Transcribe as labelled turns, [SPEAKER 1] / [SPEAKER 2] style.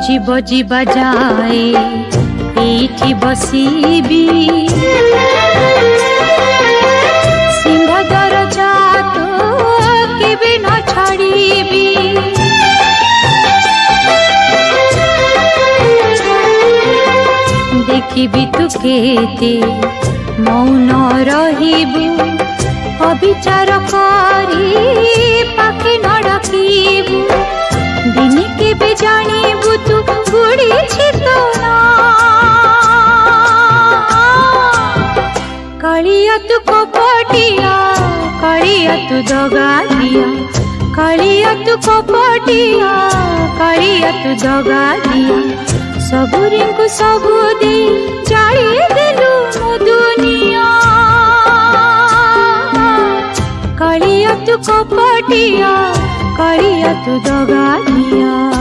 [SPEAKER 1] जीव जीवा जाए एठी बसीबी सिंहदर जात केबे न छाड़ीबी देखिबी तू केते मौन रहिबू अविचार करी पाखे न डाकिबू दिनी केबे जानिबू तू बुढ़ी छितो ना कालिया तू कपटिया कालिया तू दगादिया कालिया तू कपटिया कालिया तू दगादिया सबुरी को सबु दे जाड़ी देलु मो दुनिया कालिया तू कपटिया कालिया तू दगादिया।